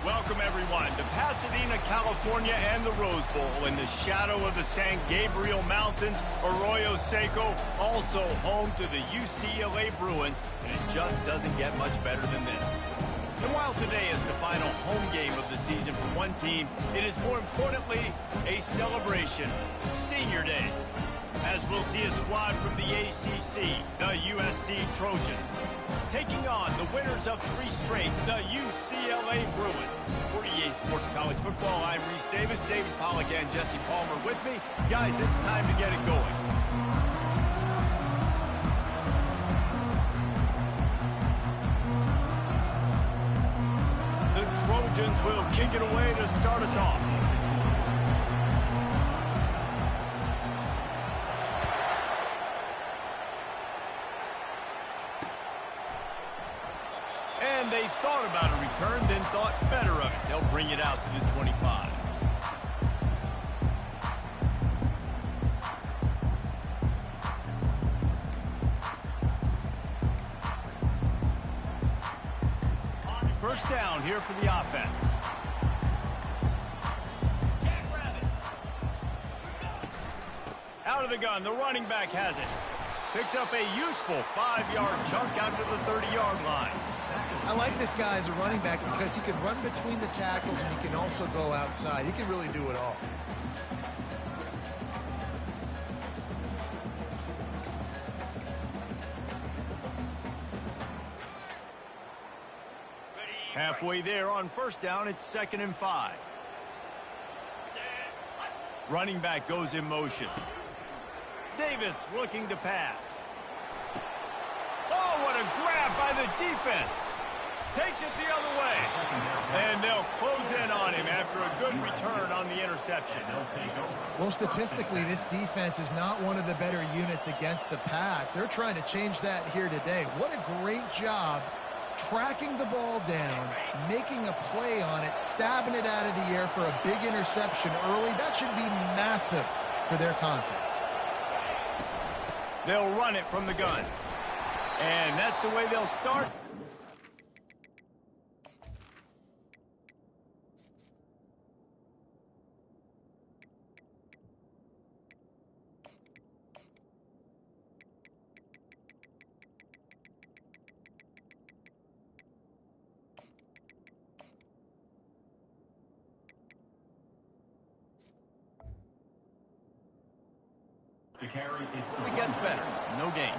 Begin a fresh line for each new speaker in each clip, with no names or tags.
Welcome, everyone, to Pasadena, California, and the Rose Bowl in the shadow of the San Gabriel Mountains. Arroyo Seco, also home to the UCLA Bruins, and it just doesn't get much better than this. And while today is the final home game of the season for one team, it is more importantly a celebration, Senior Day, as we'll see a squad from the ACC, the USC Trojans, taking on the winners of 3 straight, the UCLA Bruins. For EA Sports College Football, I'm Reese Davis, David Pollack, and Jesse Palmer with me. Guys, it's time to get it going. The Trojans will kick it away to start us off. And they thought about a return, then thought better of it. They'll bring it out to the 25. First down here for the offense. Out of the gun, the running back has it. Picks up a useful 5-yard chunk out to the 30-yard line.
I like this guy as a running back because he can run between the tackles and he can also go outside. He can really do it all.
Halfway there on first down, it's 2nd and 5. Running back goes in motion. Davis looking to pass. Oh, what a grab by the defense. Takes it the other way. And they'll close in on him after a good return on the interception.
Well, statistically, this defense is not one of the better units against the pass. They're trying to change that here today. What a great job tracking the ball down, making a play on it, stabbing it out of the air for a big interception early. That should be massive for their confidence.
They'll run it from the gun. And that's the way they'll start. It gets better. No gain.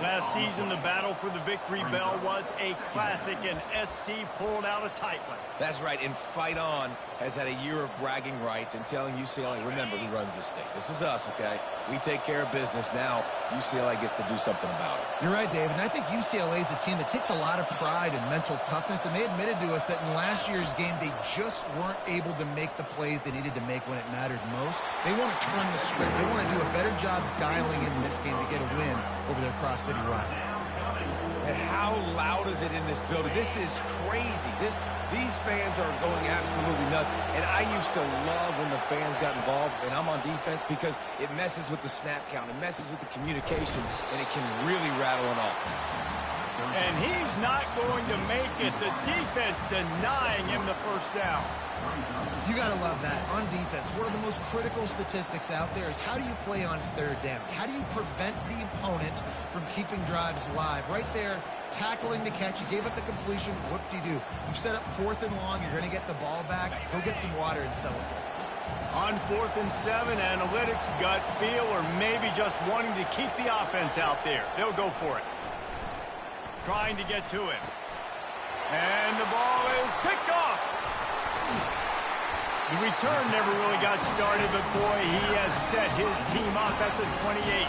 Last season, the battle for the victory bell was a classic, and SC pulled out a tight one.
That's right, and Fight On has had a year of bragging rights and telling UCLA, remember who runs the state. This is us, okay? We take care of business. Now, UCLA gets to do something about it.
You're right, David, and I think UCLA is a team that takes a lot of pride and mental toughness, and they admitted to us that in last year's game, they just weren't able to make the plays they needed to make when it mattered most. They want to turn the script. They want to do a better job dialing in this game to get a win over their cross-city rival.
And how loud is it in this building? This is crazy. These fans are going absolutely nuts. And I used to love when the fans got involved, and I'm on defense, because it messes with the snap count. It messes with the communication, and it can really rattle an offense.
And he's not going to make it. The defense denying him the first down.
You got to love that. On defense, one of the most critical statistics out there is how do you play on 3rd down? How do you prevent the opponent from keeping drives alive? Right there, tackling the catch. You gave up the completion. What do? You set up 4th and long. You're going to get the ball back. Go get some water and celebrate.
On 4th and 7, analytics, gut feel, or maybe just wanting to keep the offense out there. They'll go for it. Trying to get to him. And the ball is picked off. The return never really got started, but boy, he has set his team up at the 28.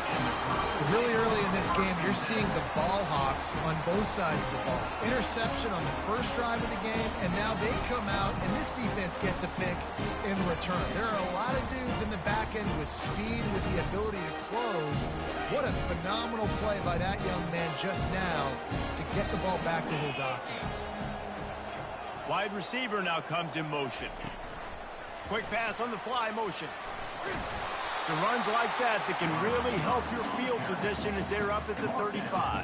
Really early in this game, you're seeing the ball hawks on both sides of the ball. Interception on the first drive of the game, and now they come out, and this defense gets a pick in return. There are a lot of dudes in the back end with speed, with the ability to close. What a phenomenal play by that young man just now to get the ball back to his offense.
Wide receiver now comes in motion. Quick pass on the fly motion. It's the runs like that that can really help your field position as they're up at the 35.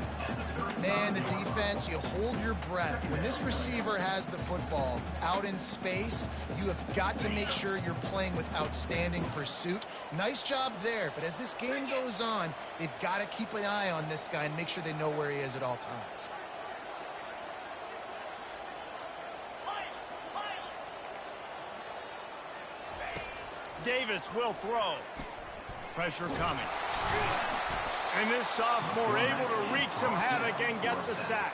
Man, the defense, you hold your breath. When this receiver has the football out in space, you have got to make sure you're playing with outstanding pursuit. Nice job there, but as this game goes on, they've got to keep an eye on this guy and make sure they know where he is at all times.
Davis will throw. Pressure coming. And this sophomore able to wreak some havoc and get the sack.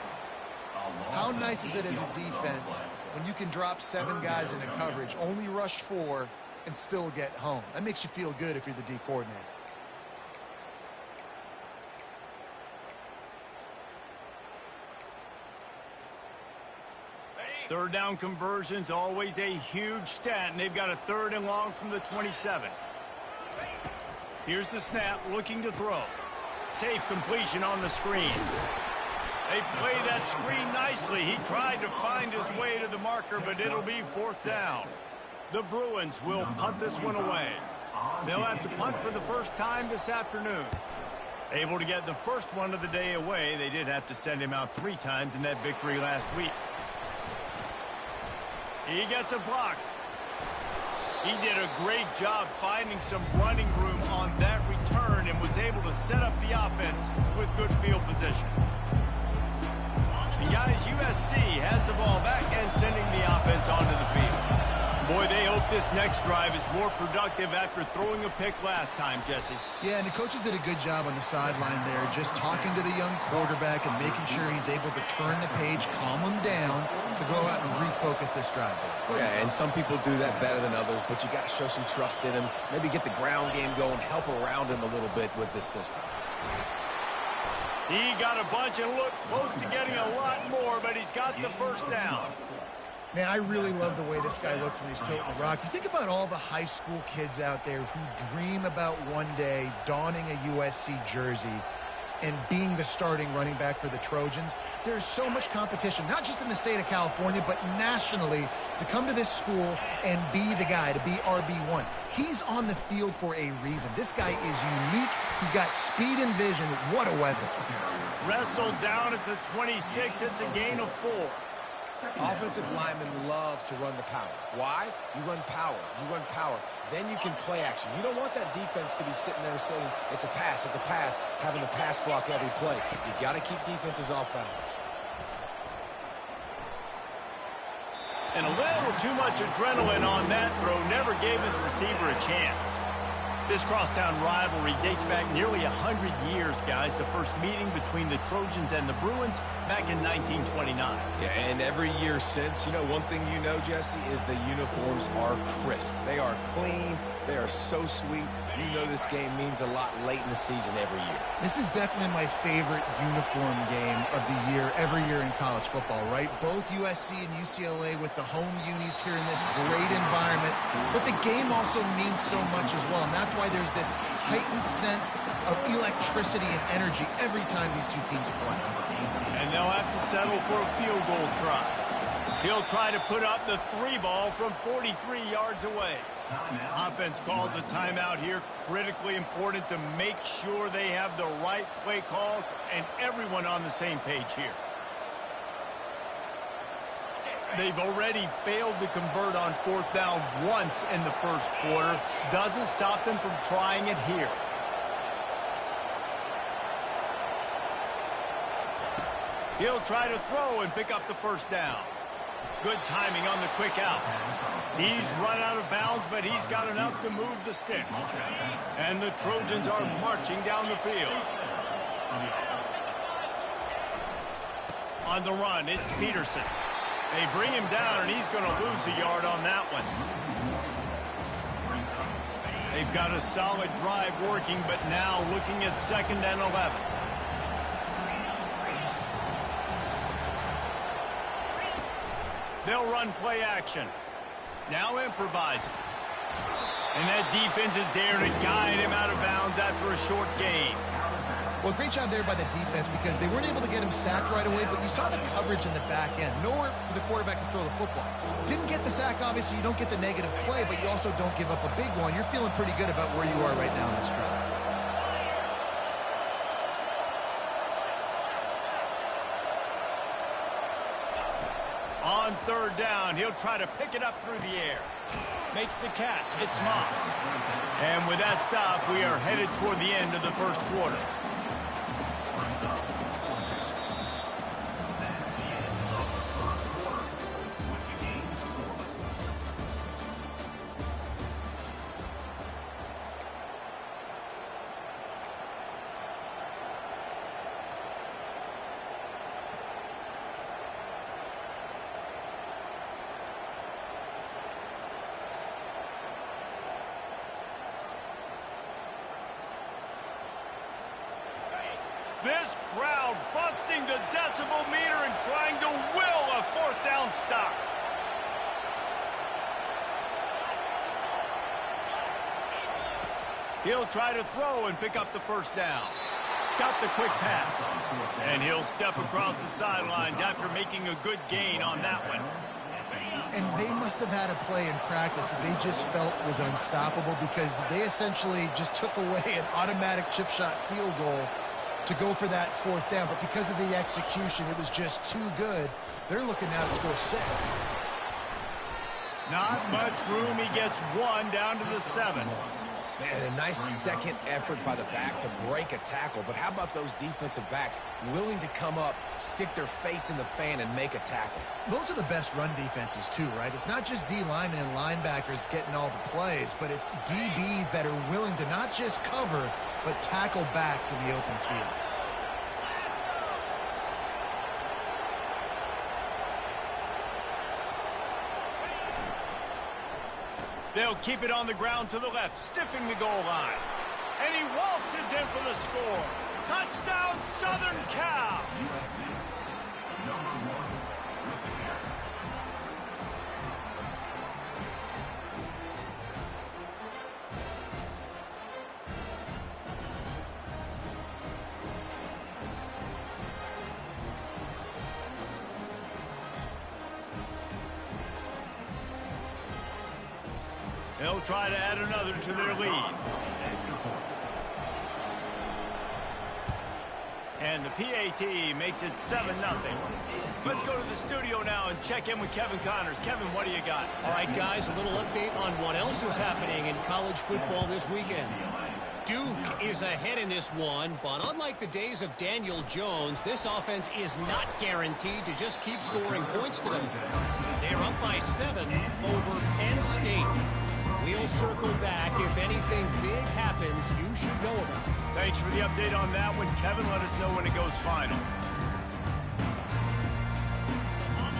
How nice is it as a defense when you can drop 7 guys into coverage, only rush 4, and still get home? That makes you feel good if you're the D coordinator.
Third down conversion's always a huge stat, and they've got a 3rd and long from the 27. Here's the snap, looking to throw. Safe completion on the screen. They played that screen nicely. He tried to find his way to the marker, but it'll be 4th down. The Bruins will punt this one away. They'll have to punt for the first time this afternoon. Able to get the first one of the day away. They did have to send him out 3 times in that victory last week. He gets a block. He did a great job finding some running room on that return and was able to set up the offense with good field position. And guys, USC has the ball back and sending the offense onto the field. Boy, they hope this next drive is more productive after throwing a pick last time, Jesse.
Yeah, and the coaches did a good job on the sideline there, just talking to the young quarterback and making sure he's able to turn the page, calm him down to go out and refocus this drive.
Yeah, and some people do that better than others, but you got to show some trust in him. Maybe get the ground game going, help around him a little bit with this system.
He got a bunch and looked close to getting a lot more, but he's got the first down.
Man, I really love the way this guy looks when he's toting the rock. You think about all the high school kids out there who dream about one day donning a USC jersey and being the starting running back for the Trojans. There's so much competition, not just in the state of California, but nationally, to come to this school and be the guy, to be RB1. He's on the field for a reason. This guy is unique. He's got speed and vision. What a weapon.
Wrestled down at the 26. It's a gain of 4.
Offensive linemen love to run the power. Why? You run power. You run power. Then you can play action. You don't want that defense to be sitting there saying, it's a pass, having to pass block every play. You've got to keep defenses off balance.
And a little too much adrenaline on that throw never gave his receiver a chance. This crosstown rivalry dates back nearly 100 years, guys. The first meeting between the Trojans and the Bruins back in 1929.
Yeah, and every year since, you know, one thing you know, Jesse, is the uniforms are crisp. They are clean. They are so sweet. You know this game means a lot late in the season every year.
This is definitely my favorite uniform game of the year, every year in college football, right? Both USC and UCLA with the home unis here in this great environment. But the game also means so much as well, and that's why there's this heightened sense of electricity and energy every time these two teams play.
And they'll have to settle for a field goal try. He'll try to put up the 3 ball from 43 yards away. Offense calls a timeout here. Critically important to make sure they have the right play call and everyone on the same page here. They've already failed to convert on 4th down once in the first quarter. Doesn't stop them from trying it here. He'll try to throw and pick up the first down. Good timing on the quick out. He's run out of bounds, but he's got enough to move the sticks. And the Trojans are marching down the field. On the run, it's Peterson. They bring him down, and he's going to lose a yard on that one. They've got a solid drive working, but now looking at 2nd and 11. They'll run play action. Now improvising. And that defense is there to guide him out of bounds after a short gain.
Well, great job there by the defense because they weren't able to get him sacked right away, but you saw the coverage in the back end. Nowhere for the quarterback to throw the football. Didn't get the sack, obviously. You don't get the negative play, but you also don't give up a big one. You're feeling pretty good about where you are right now in this drive.
On third down, he'll try to pick it up through the air. Makes the catch. It's Moss. And with that stop, we are headed toward the end of the first quarter. This crowd busting the decibel meter and trying to will a fourth down stop. He'll try to throw and pick up the first down. Got the quick pass. And he'll step across the sidelines after making a good gain on that one.
And they must have had a play in practice that they just felt was unstoppable because they essentially just took away an automatic chip shot field goal to go for that fourth down, but because of the execution, it was just too good. They're looking now to score 6.
Not much room. He gets one down to the 7.
Man, a nice second effort by the back to break a tackle, but how about those defensive backs willing to come up, stick their face in the fan, and make a tackle?
Those are the best run defenses too, right? It's not just D linemen and linebackers getting all the plays, but it's DBs that are willing to not just cover, but tackle backs in the open field.
They'll keep it on the ground to the left, stiffing the goal line. And he waltzes in for the score. Touchdown, Southern Cal! They'll try to add another to their lead. And the PAT makes it 7-0. Let's go to the studio now and check in with Kevin Connors. Kevin, what do you got?
All right, guys, a little update on what else is happening in college football this weekend. Duke is ahead in this one, but unlike the days of Daniel Jones, this offense is not guaranteed to just keep scoring points to them. They're up by 7 over Penn State. We'll circle back. If anything big happens, you should know about it.
Thanks for the update on that one. Kevin, let us know when it goes final.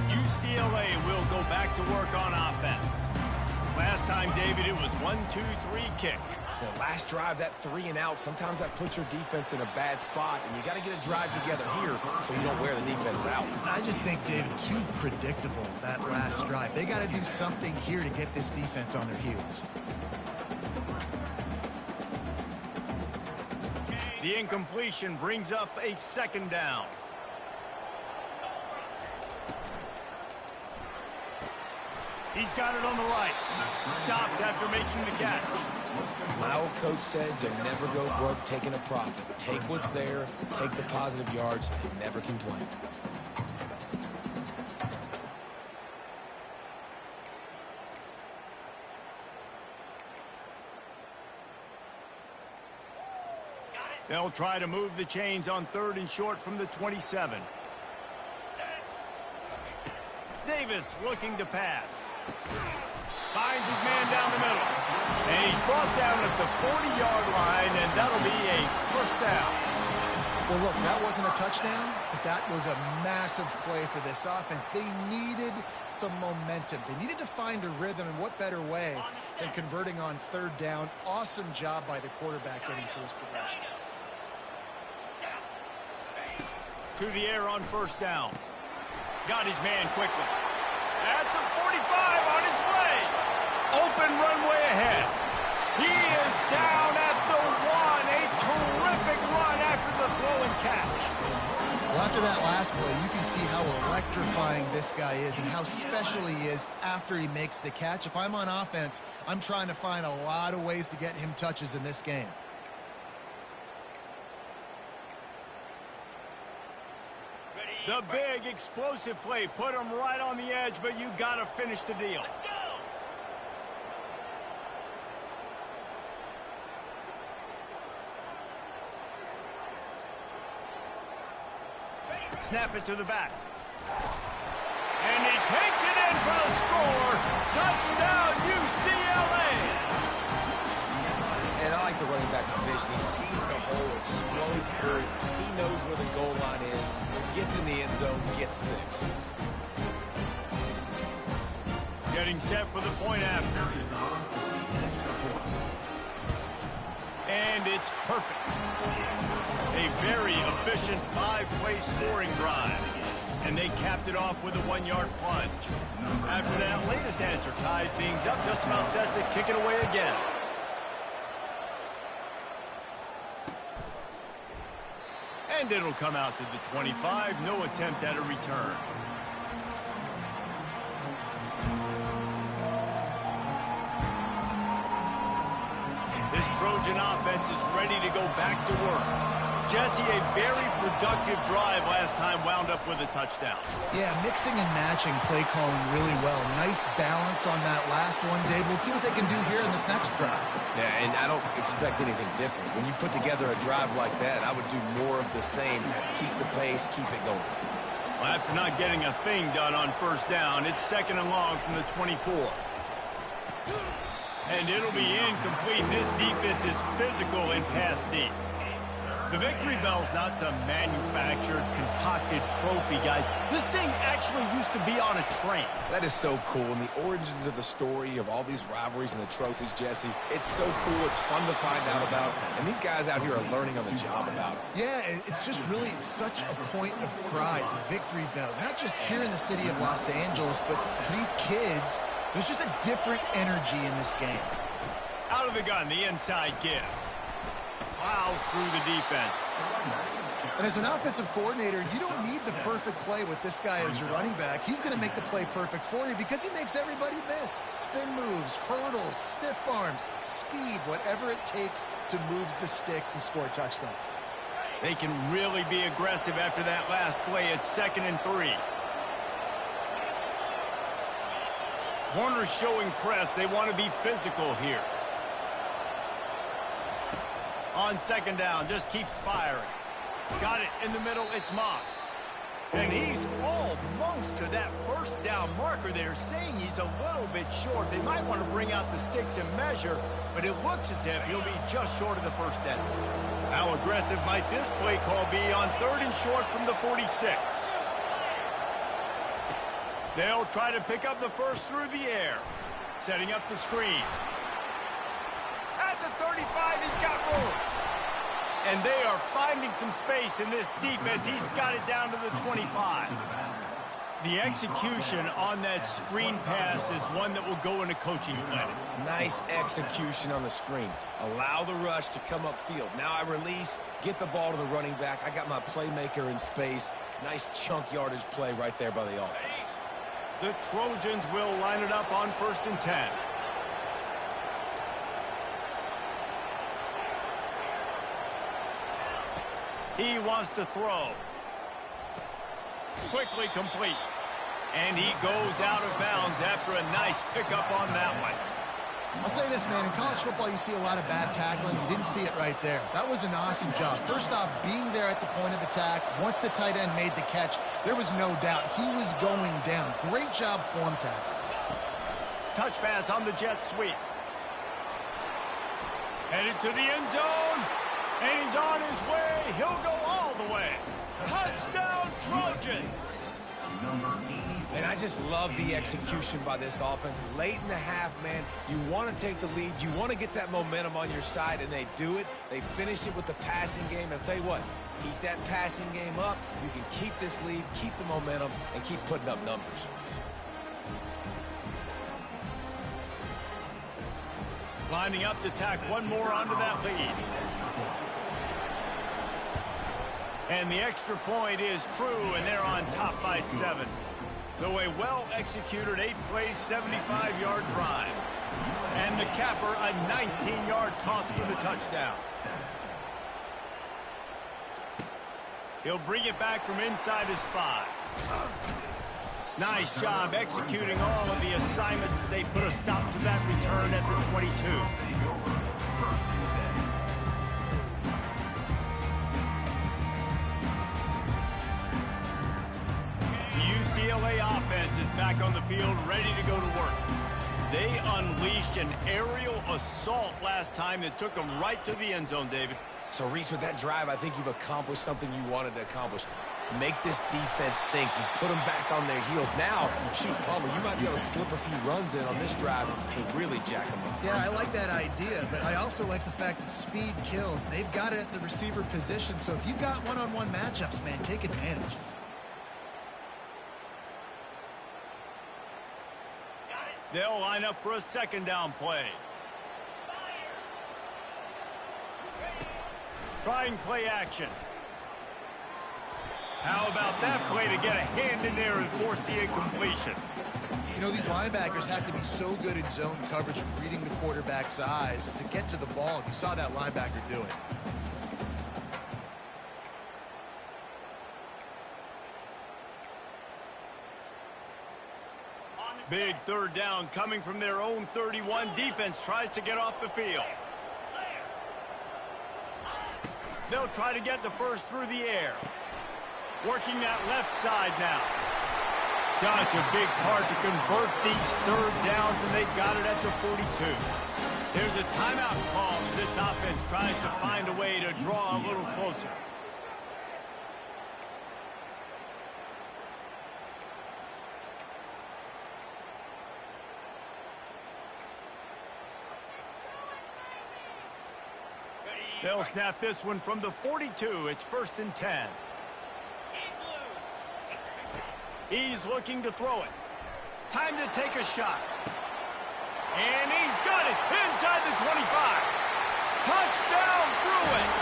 UCLA will go back to work on offense. Last time, David, it was 1-2-3 kick.
The last drive, that 3-and-out, sometimes that puts your defense in a bad spot, and you got to get a drive together here so you don't wear the defense out.
I just think, David, too predictable, that last drive. They got to do something here to get this defense on their heels.
The incompletion brings up a 2nd down. He's got it on the right. Stopped after making the catch.
My old coach said you'll never go broke taking a profit. Take what's there, take the positive yards, and never complain.
They'll try to move the chains on 3rd and short from the 27. Davis looking to pass. Finds his man down the middle. And he's brought down at the 40-yard line, and that'll be a 1st down.
Well, look, that wasn't a touchdown, but that was a massive play for this offense. They needed some momentum. They needed to find a rhythm, and what better way than converting on 3rd down. Awesome job by the quarterback getting to his progression.
To the air on 1st down. Got his man quickly. At the 45 on his way. Open runway ahead. He is down at the 1. A terrific run after the
after that last play, you can see how electrifying this guy is and how special he is after he makes the catch. If I'm on offense, I'm trying to find a lot of ways to get him touches in this game.
The big explosive play put him right on the edge, but you got to finish the deal.
Let's go.
Snap it to the back. And he takes it in for the score. Touchdown, UCLA.
And I like the running back's vision. He sees the hole, explodes through it. He knows where the goal line is, gets in the end zone, gets 6.
Getting set for the point after. And it's perfect. A very efficient 5-play scoring drive. And they capped it off with a 1-yard plunge. After that latest answer tied things up, just about set to kick it away again. And it'll come out to the 25. No attempt at a return. This Trojan offense is ready to go back to work. Jesse, a very productive drive last time wound up with a touchdown.
Yeah, mixing and matching play calling really well. Nice balance on that last one, Dave. Let's see what they can do here in this next drive.
Yeah, and I don't expect anything different. When you put together a drive like that, I would do more of the same. Keep the pace, keep it going.
Well, after not getting a thing done on first down, it's 2nd and long from the 24. And it'll be incomplete. This defense is physical and pass deep. The victory bell's not some manufactured, concocted trophy, guys. This thing actually used to be on a train.
That is so cool. And the origins of the story of all these rivalries and the trophies, Jesse, it's so cool. It's fun to find out about. And these guys out here are learning on the job about it.
Yeah, it's just really such a point of pride, the victory bell. Not just here in the city of Los Angeles, but to these kids, there's just a different energy in this game.
Out of the gun, the inside give. Plows through the defense.
And as an offensive coordinator, you don't need the perfect play with this guy as your running back. He's going to make the play perfect for you because he makes everybody miss. Spin moves, hurdles, stiff arms, speed, whatever it takes to move the sticks and score touchdowns.
They can really be aggressive after that last play. It's 2nd and 3. Corners showing press. They want to be physical here. On 2nd down, just keeps firing. Got it in the middle, it's Moss. And he's almost to that first down marker there, saying he's a little bit short. They might want to bring out the sticks and measure, but it looks as if he'll be just short of the first down. How aggressive might this play call be on 3rd and short from the 46? They'll try to pick up the first through the air. Setting up the screen. At the 35, he's got room. And they are finding some space in this defense. He's got it down to the 25. The execution on that screen pass is one that will go in a coaching clinic.
Nice execution on the screen. Allow the rush to come upfield. Now I release, get the ball to the running back. I got my playmaker in space. Nice chunk yardage play right there by the offense.
The Trojans will line it up on 1st and 10. He wants to throw. Quickly complete. And he goes out of bounds after a nice pickup on that one.
I'll say this, man. In college football, you see a lot of bad tackling. You didn't see it right there. That was an awesome job. First off, being there at the point of attack. Once the tight end made the catch, there was no doubt he was going down. Great job form tackle.
Touch pass on the jet sweep. Headed to the end zone. And he's on his way. He'll go all the way. Touchdown, Trojans.
And I just love the execution by this offense. Late in the half, man, you want to take the lead. You want to get that momentum on your side, and they do it. They finish it with the passing game. And I'll tell you what, keep that passing game up. You can keep this lead, keep the momentum, and keep putting up numbers.
Lining up to tack one more onto that lead. And the extra point is true, and they're on top by 7. So a well-executed 8-play, 75-yard drive. And the capper, a 19-yard toss for the touchdown. He'll bring it back from inside his 5. Nice job executing all of the assignments as they put a stop to that return at the 22. The UCLA offense is back on the field, ready to go to work. They unleashed an aerial assault last time that took them right to the end zone, David.
So, Reese, with that drive, I think you've accomplished something you wanted to accomplish. Make this defense think. You put them back on their heels. Now, shoot, Palmer, you might be able to slip a few runs in on this drive to really jack them up.
Yeah, I like that idea, but I also like the fact that speed kills. They've got it at the receiver position, so if you've got one-on-one matchups, man, take advantage.
They'll line up for a second down play. Trying play action. How about that play to get a hand in there and force the incompletion?
You know, these linebackers have to be so good in zone coverage of reading the quarterback's eyes to get to the ball. You saw that linebacker do it.
Big third down coming from their own 31. Defense tries to get off the field. They'll try to get the first through the air. Working that left side now. Such a big part to convert these third downs, and they got it at the 42. There's a timeout call as this offense tries to find a way to draw a little closer. They'll snap this one from the 42. It's 1st and 10. He's looking to throw it. Time to take a shot. And he's got it inside the 25. Touchdown, Bruins.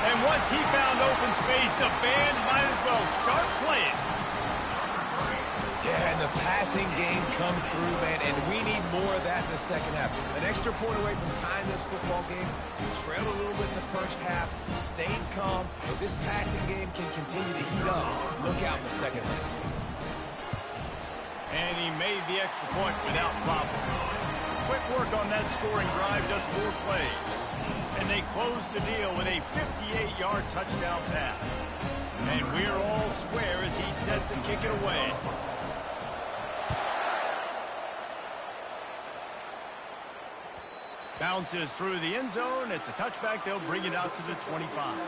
And once he found open space, the band might as well start playing.
Yeah, and the passing game comes through, man, and we need more of that in the second half. An extra point away from tying this football game. We trailed a little bit in the first half, stayed calm. If this passing game can continue to heat up, look out in the second half.
And he made the extra point without problem. Quick work on that scoring drive, just 4 plays. And they close the deal with a 58-yard touchdown pass. And we're all square as he's set to kick it away. Bounces through the end zone. It's a touchback. They'll bring it out to the 25.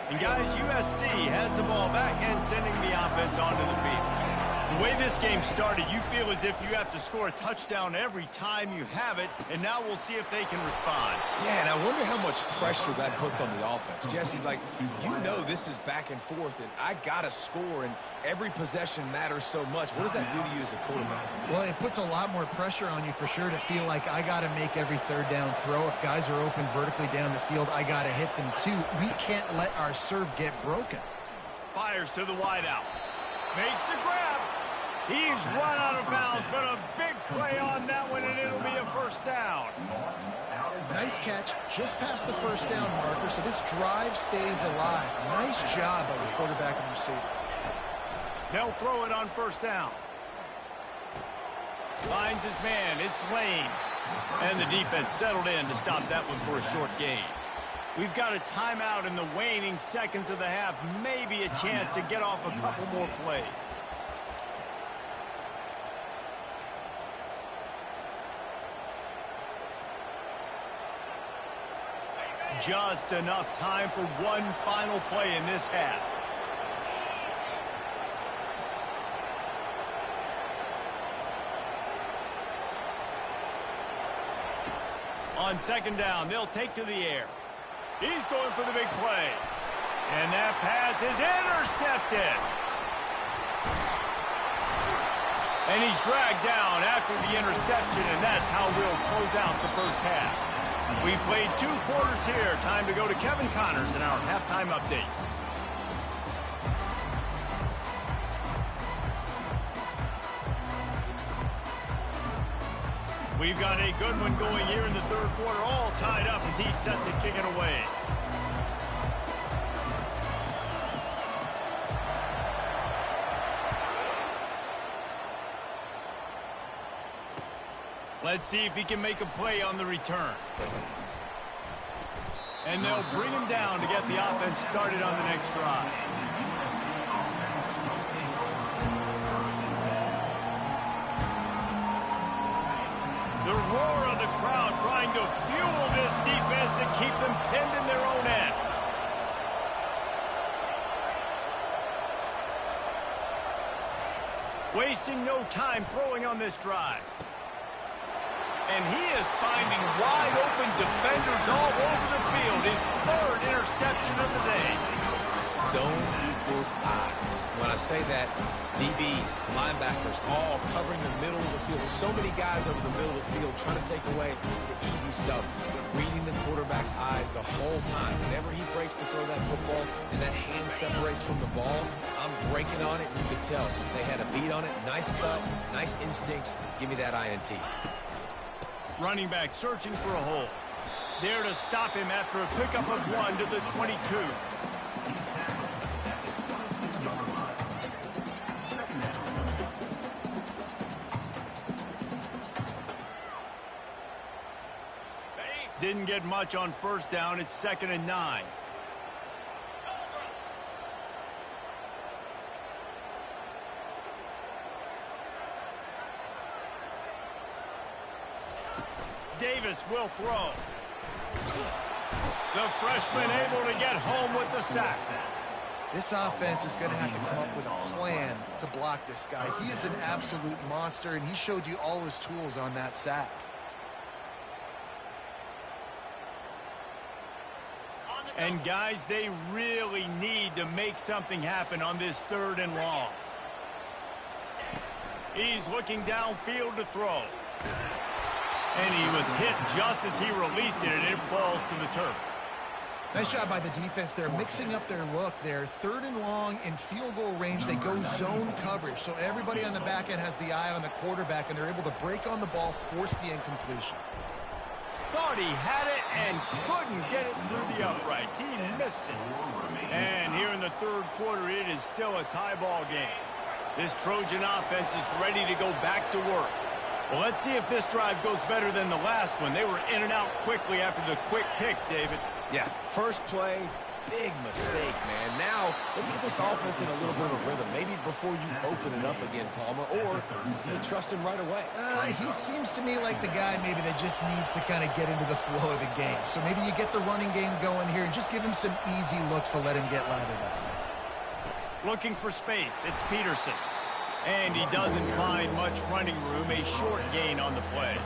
And guys, USC has the ball back and sending the offense onto the field. The way this game started, you feel as if you have to score a touchdown every time you have it, and now we'll see if they can respond.
Yeah, and I wonder how much pressure that puts on the offense. Jesse, like, you know this is back and forth, and I got to score, and every possession matters so much. What does that do to you as a quarterback?
Well, it puts a lot more pressure on you for sure to feel like I got to make every third down throw. If guys are open vertically down the field, I got to hit them too. We can't let our serve get broken.
Fires to the wideout. Makes the grab. He's run out of bounds, but a big play on that one, and it'll be a first down.
Nice catch, just past the first down marker, so this drive stays alive. Nice job by the quarterback and receiver.
They'll throw it on first down. Finds his man, it's Lane. And the defense settled in to stop that one for a short gain. We've got a timeout in the waning seconds of the half, maybe a chance to get off a couple more plays. Just enough time for one final play in this half. On second down, they'll take to the air. He's going for the big play. And that pass is intercepted. And he's dragged down after the interception, and that's how we'll close out the first half. We played 2 quarters here. Time to go to Kevin Connors in our halftime update. We've got a good one going here in the third quarter, all tied up as he's set to kick it away. Let's see if he can make a play on the return. And they'll bring him down to get the offense started on the next drive. The roar of the crowd trying to fuel this defense to keep them pinned in their own end. Wasting no time throwing on this drive. And he is finding wide-open defenders all over the field. His 3rd interception of the day.
Zone equals eyes. When I say that, DBs, linebackers, all covering the middle of the field. So many guys over the middle of the field trying to take away the easy stuff. But reading the quarterback's eyes the whole time. Whenever he breaks to throw that football and that hand separates from the ball, I'm breaking on it, and you can tell. They had a beat on it. Nice cut, nice instincts. Give me that INT.
Running back searching for a hole. There to stop him after a pickup of 1 to the 22. Didn't get much on first down. It's 2nd and 9. Davis will throw. The freshman able to get home with the sack.
This offense is going to have to come up with a plan to block this guy. He is an absolute monster, and he showed you all his tools on that sack.
And, guys, they really need to make something happen on this 3rd and long. He's looking downfield to throw. And he was hit just as he released it, and it falls to the turf.
Nice job by the defense. They're mixing up their look there. 3rd and long in field goal range. They go zone coverage. So everybody on the back end has the eye on the quarterback, and they're able to break on the ball, force the incompletion.
Thought he had it and couldn't get it through the uprights. He missed it. And here in the 3rd quarter, it is still a tie ball game. This Trojan offense is ready to go back to work. Well, let's see if this drive goes better than the last one. They were in and out quickly after the quick pick, David.
Yeah, first play, big mistake, man. Now, let's get this offense in a little bit of a rhythm. Maybe before you open it up again, Palmer, or do you trust him right away?
He seems to me like the guy maybe that just needs to kind of get into the flow of the game. So maybe you get the running game going here and just give him some easy looks to let him get lathered up.
Looking for space. It's Peterson. And he doesn't find much running room. A short gain on the play.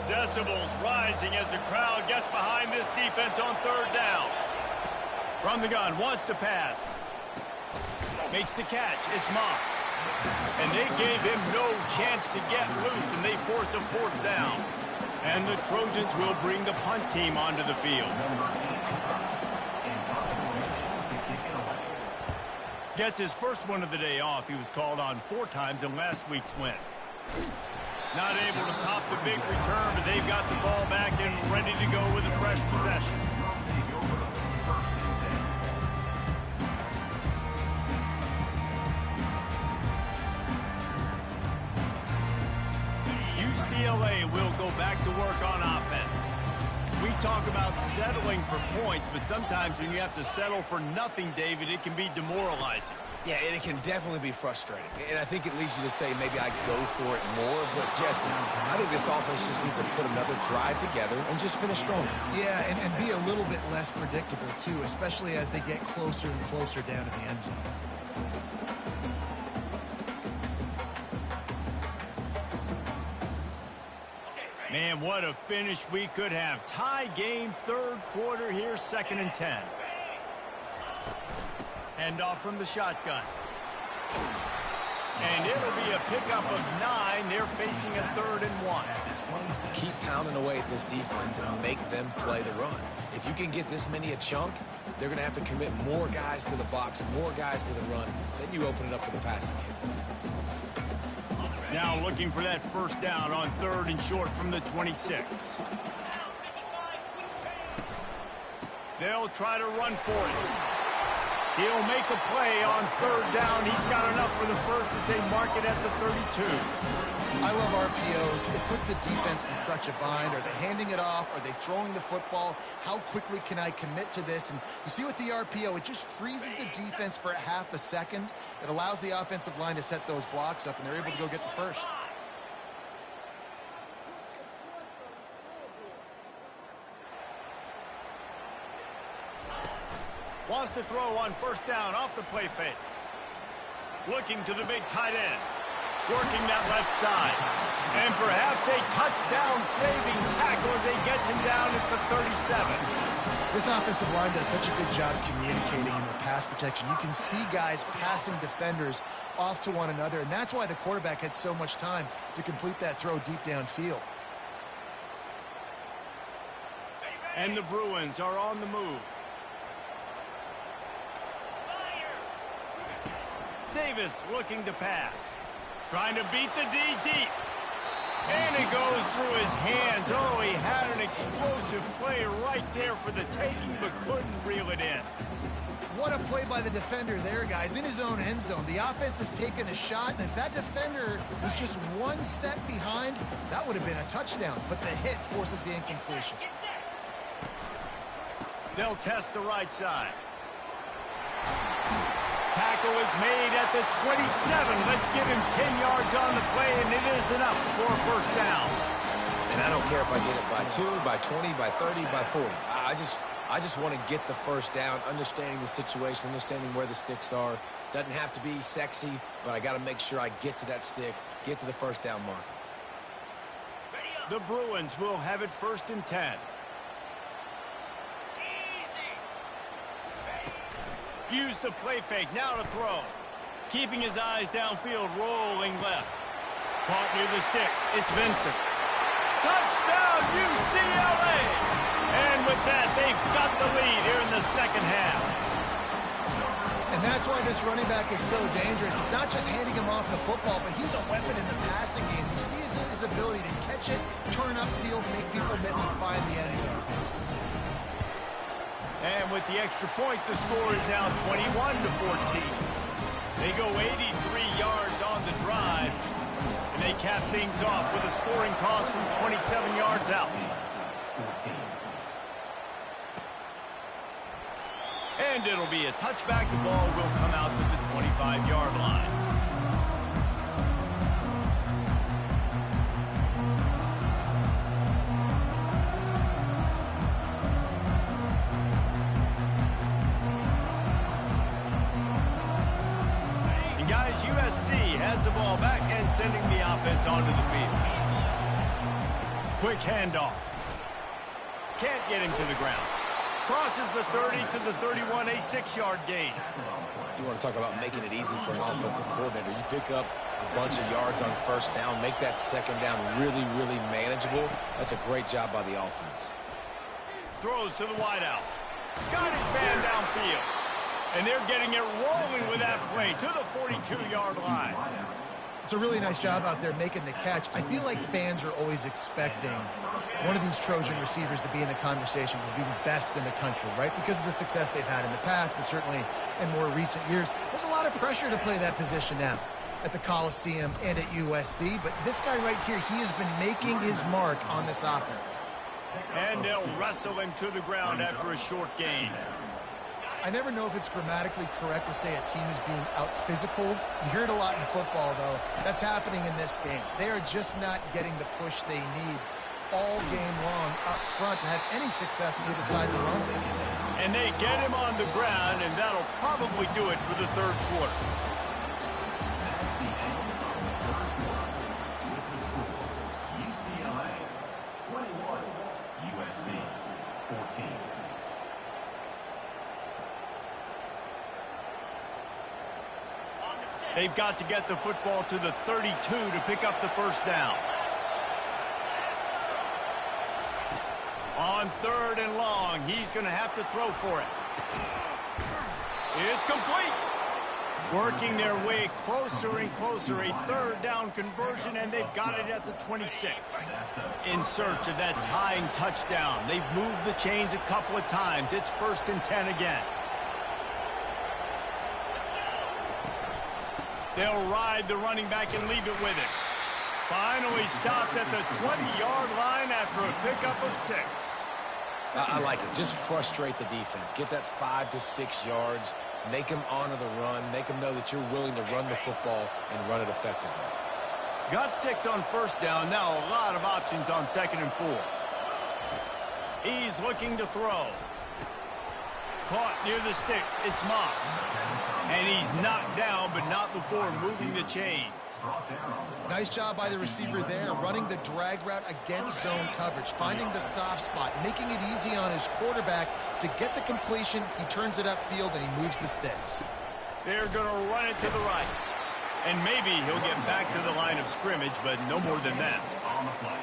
Decibels rising as the crowd gets behind this defense on 3rd down. From the gun, wants to pass. Makes the catch. It's Moss. And they gave him no chance to get loose, and they force a 4th down. And the Trojans will bring the punt team onto the field. Gets his first one of the day off. He was called on 4 times in last week's win. Not able to pop the big return, but they've got the ball back and ready to go with a fresh possession. UCLA will go back to work on offense. We talk about settling for points, but sometimes when you have to settle for nothing, David, it can be demoralizing.
Yeah, and it can definitely be frustrating. And I think it leads you to say maybe I go for it more. But, Jesse, I think this offense just needs to put another drive together and just finish strong.
Yeah, and be a little bit less predictable, too, especially as they get closer and closer down to the end zone.
Man, what a finish we could have. Tie game, third quarter here, 2nd and 10. Hand off from the shotgun. And it'll be a pickup of 9. They're facing a 3rd and 1.
Keep pounding away at this defense and make them play the run. If you can get this many a chunk, they're going to have to commit more guys to the box, more guys to the run. Then you open it up for the passing game.
Now looking for that first down on 3rd and short from the 26. They'll try to run for it. He'll make a play on 3rd down. He's got enough for the first as they mark it at the 32.
I love RPOs. It puts the defense in such a bind. Are they handing it off? Are they throwing the football? How quickly can I commit to this? And you see with the RPO, it just freezes the defense for half a second. It allows the offensive line to set those blocks up, and they're able to go get the first.
Wants to throw on first down off the play fake. Looking to the big tight end. Working that left side. And perhaps a touchdown-saving tackle as he gets him down at the 37.
This offensive line does such a good job communicating in their pass protection. You can see guys passing defenders off to one another, and that's why the quarterback had so much time to complete that throw deep downfield.
And the Bruins are on the move. Davis looking to pass. Trying to beat the D deep. And it goes through his hands. Oh, he had an explosive play right there for the taking, but couldn't reel it in.
What a play by the defender there, guys. In his own end zone. The offense has taken a shot, and if that defender was just one step behind, that would have been a touchdown. But the hit forces the incompletion.
They'll test the right side. Tackle is made at the 27. Let's give him 10 yards on the play, and it is enough for a first down.
And I don't care if I get it by 2, by 20, by 30, by 40. I just want to get the first down, understanding the situation, understanding where the sticks are. Doesn't have to be sexy, but I got to make sure I get to that stick, get to the first down mark.
The Bruins will have it 1st and 10. Use the play fake, now to throw. Keeping his eyes downfield, rolling left. Caught near the sticks, it's Vincent. Touchdown, UCLA! And with that, they've got the lead here in the second half.
And that's why this running back is so dangerous. It's not just handing him off the football, but he's a weapon in the passing game. You see his ability to catch it, turn upfield, make people miss, and find the end zone.
And with the extra point, the score is now 21-14. They go 83 yards on the drive, and they cap things off with a scoring toss from 27 yards out. And it'll be a touchback. The ball will come out to the 25-yard line. USC has the ball back and sending the offense onto the field. Quick handoff. Can't get him to the ground. Crosses the 30 to the 31, a 6-yard gain.
You want to talk about making it easy for an offensive coordinator. You pick up a bunch of yards on first down, make that second down really, really manageable. That's a great job by the offense.
Throws to the wideout. Got his man downfield. And they're getting it rolling with that play to the 42-yard line.
It's a really nice job out there making the catch. I feel like fans are always expecting one of these Trojan receivers to be in the conversation for being best in the country, right? Because of the success they've had in the past and certainly in more recent years. There's a lot of pressure to play that position now at the Coliseum and at USC. But this guy right here, he has been making his mark on this offense.
And they'll wrestle him to the ground after a short gain.
I never know if it's grammatically correct to say a team is being out-physicaled. You hear it a lot in football, though. That's happening in this game. They are just not getting the push they need all game long up front to have any success when they decide to run it.
And they get him on the ground, and that'll probably do it for the third quarter. They've got to get the football to the 32 to pick up the first down. On 3rd and long, he's going to have to throw for it. It's complete. Working their way closer and closer, a 3rd down conversion, and they've got it at the 26. In search of that tying touchdown. They've moved the chains a couple of times. It's 1st and 10 again. They'll ride the running back and leave it with it. Finally stopped at the 20-yard line after a pickup of 6.
I like it. Just frustrate the defense. Get that 5 to 6 yards. Make them honor the run. Make them know that you're willing to run the football and run it effectively.
Got 6 on 1st down. Now a lot of options on 2nd and 4. He's looking to throw. Caught near the sticks. It's Moss. And he's knocked down, but not before moving the chains.
Nice job by the receiver there, running the drag route against zone coverage, finding the soft spot, making it easy on his quarterback to get the completion. He turns it upfield, and he moves the sticks.
They're going to run it to the right. And maybe he'll get back to the line of scrimmage, but no more than that.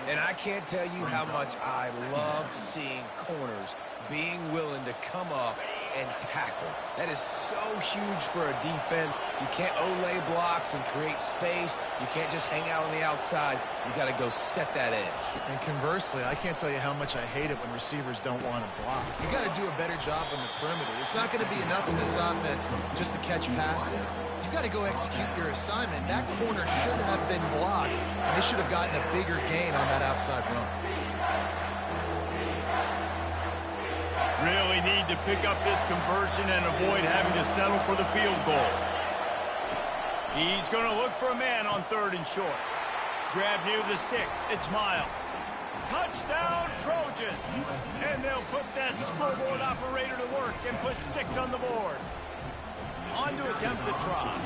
And I can't tell you how much I love seeing corners being willing to come up and tackle. That is so huge for a defense. You can't olay blocks and create space. You can't just hang out on the outside. You got to go set that edge.
And conversely, I can't tell you how much I hate it when receivers don't want to block. You got to do a better job on the perimeter. It's not going to be enough in this offense just to catch passes. You've got to go execute your assignment. That corner should have been blocked, and they should have gotten a bigger gain on that outside run.
Really need to pick up this conversion and avoid having to settle for the field goal. He's going to look for a man on 3rd and short. Grab near the sticks. It's Miles. Touchdown, Trojans! And they'll put that scoreboard operator to work and put 6 on the board. On to attempt the try.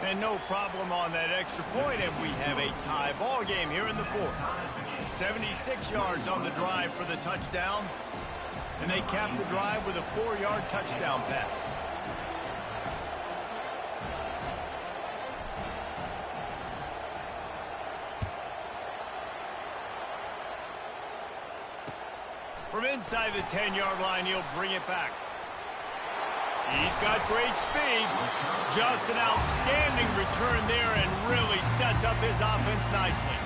And no problem on that extra point, and we have a tie ball game here in the 4th. 76 yards on the drive for the touchdown, and they cap the drive with a 4-yard touchdown pass. From inside the 10-yard line, he'll bring it back. He's got great speed. Just an outstanding return there and really sets up his offense nicely.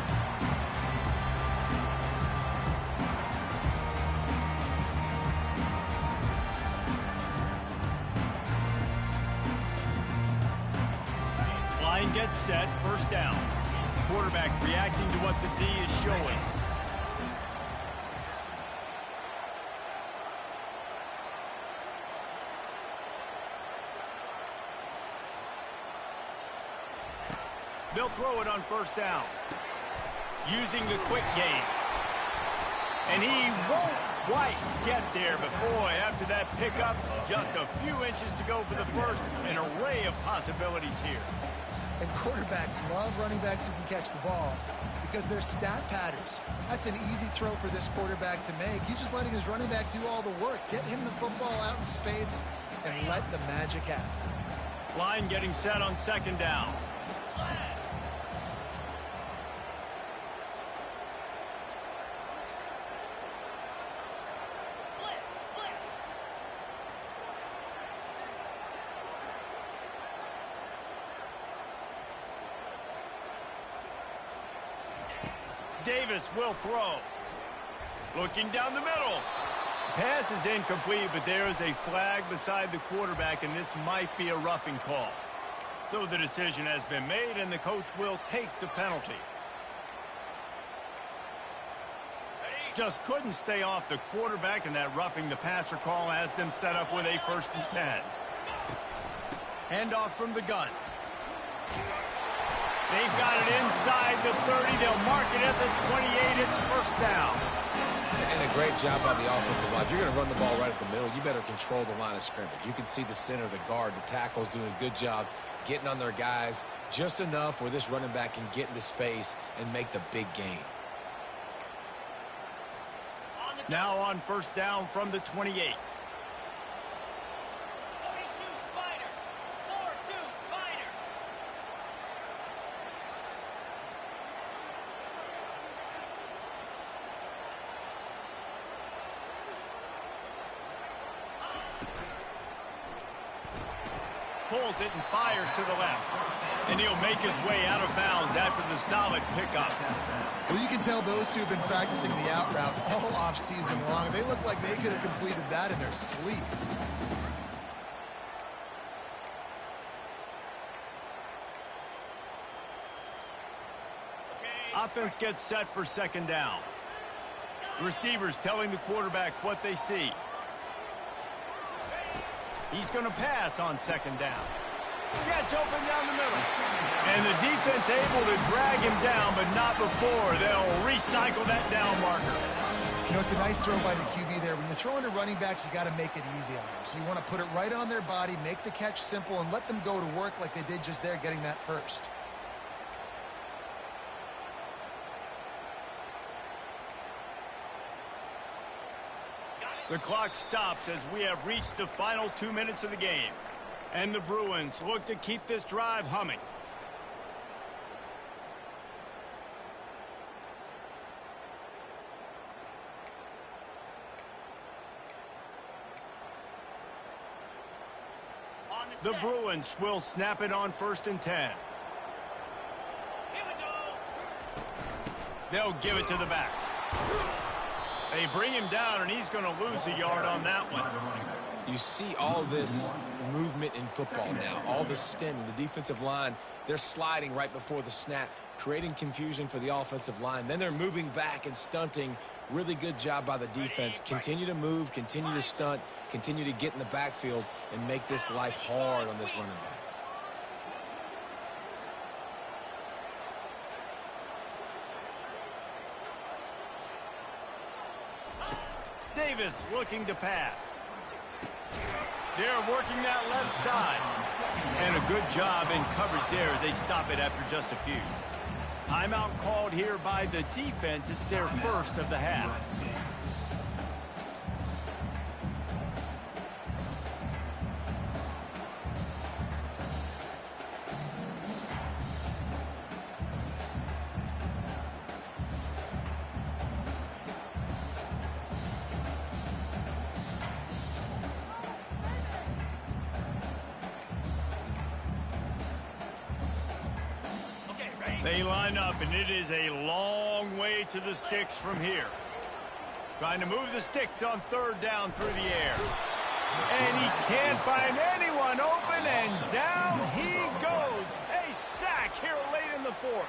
Line gets set, 1st down. Quarterback reacting to what the D is showing. They'll throw it on 1st down. Using the quick game. And he won't quite get there, but boy, after that pickup, just a few inches to go for the first. An array of possibilities here.
And quarterbacks love running backs who can catch the ball because they're stat patterns. That's an easy throw for this quarterback to make. He's just letting his running back do all the work. Get him the football out in space and let the magic happen.
Line getting set on 2nd down. Davis will throw. Looking down the middle. Pass is incomplete, but there is a flag beside the quarterback, and this might be a roughing call. So the decision has been made, and the coach will take the penalty. Just couldn't stay off the quarterback, and that roughing the passer call has them set up with a 1st and 10. Handoff from the gun. They've got it inside the 30. They'll mark it at the 28. It's 1st down.
And a great job by the offensive line. If you're going to run the ball right at the middle, you better control the line of scrimmage. You can see the center, the guard, the tackle's doing a good job getting on their guys just enough where this running back can get into space and make the big game.
Now on 1st down from the 28. pulls it and fires to the left. And he'll make his way out of bounds after the solid pickup.
Well, you can tell those two have been practicing the out route all off-season long. They look like they could have completed that in their sleep.
Offense gets set for second down. Receivers telling the quarterback what they see. He's going to pass on second down. Gets open down the middle. And the defense able to drag him down, but not before. They'll recycle that down marker.
You know, it's a nice throw by the QB there. When you're throwing to running backs, you got to make it easy on them. So you want to put it right on their body, make the catch simple, and let them go to work like they did just there, getting that first.
The clock stops as we have reached the final 2 minutes of the game. And the Bruins look to keep this drive humming. The Bruins will snap it on 1st and 10. They'll give it to the back. They bring him down, and he's going to lose a yard on that one.
You see all this movement in football now, all the stemming. The defensive line, they're sliding right before the snap, creating confusion for the offensive line. Then they're moving back and stunting. Really good job by the defense. Continue to move, continue to stunt, continue to get in the backfield, and make this life hard on this running back.
Davis looking to pass. They're working that left side. And a good job in coverage there as they stop it after just a few. Timeout called here by the defense. It's their first of the half. They line up, and it is a long way to the sticks from here. Trying to move the sticks on 3rd down through the air. And he can't find anyone open, and down he goes. A sack here late in the 4th.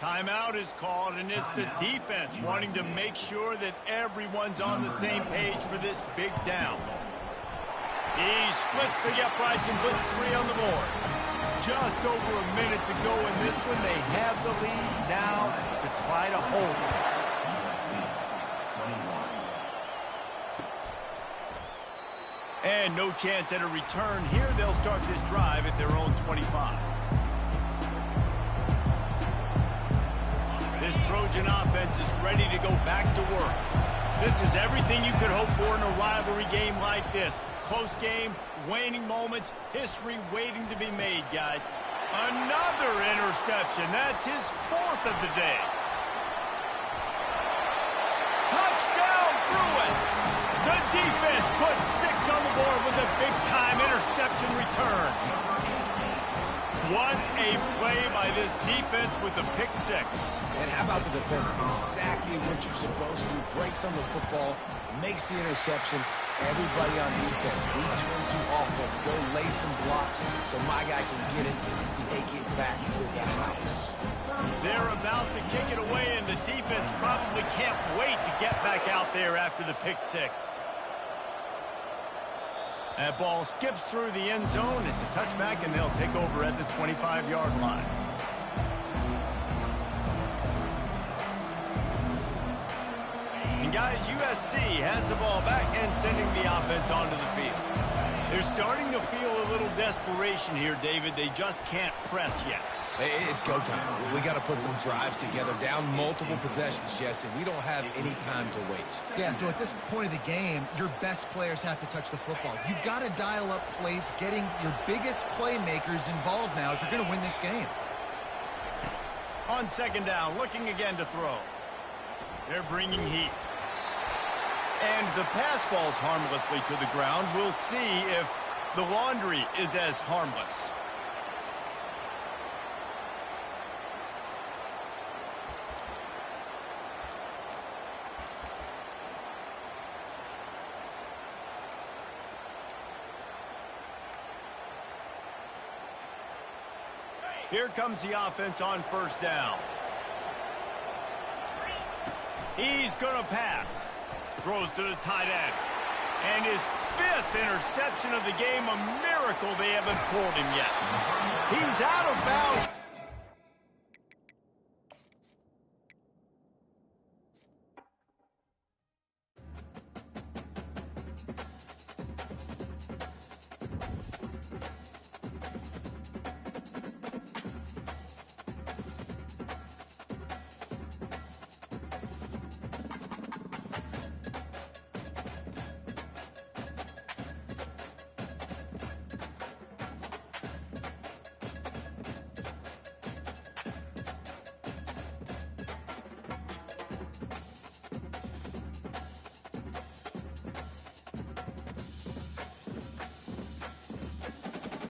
Timeout is called, and it's the defense wanting to make sure that everyone's on the same page for this big down. He splits the uprights and puts 3 on the board. Just over a minute to go in this one. They have the lead now to try to hold it. And no chance at a return here. They'll start this drive at their own 25. This Trojan offense is ready to go back to work. This is everything you could hope for in a rivalry game like this. Close game, waning moments, history waiting to be made, guys. Another interception. That's his 4th of the day. Touchdown, Bruins! The defense puts 6 on the board with a big-time interception return. What a play by this defense with a pick 6.
And how about the defender? Exactly what you're supposed to. Breaks on the football, makes the interception. Everybody on defense, return to offense. Go lay some blocks so my guy can get it and take it back to the house.
They're about to kick it away, and the defense probably can't wait to get back out there after the pick 6. That ball skips through the end zone. It's a touchback, and they'll take over at the 25-yard line. And guys, USC has the ball back and sending the offense onto the field. They're starting to feel a little desperation here, David. They just can't press yet.
It's go time. We got to put some drives together. Down multiple possessions, Jesse. We don't have any time to waste.
Yeah, so at this point of the game, your best players have to touch the football. You've got to dial up plays, getting your biggest playmakers involved now if you're going to win this game.
On 2nd down, looking again to throw. They're bringing heat. And the pass falls harmlessly to the ground. We'll see if The laundry is as harmless. Here comes the offense on first down. He's going to pass. Throws to the tight end. And his 5th interception of the game, a miracle they haven't pulled him yet. He's out of bounds.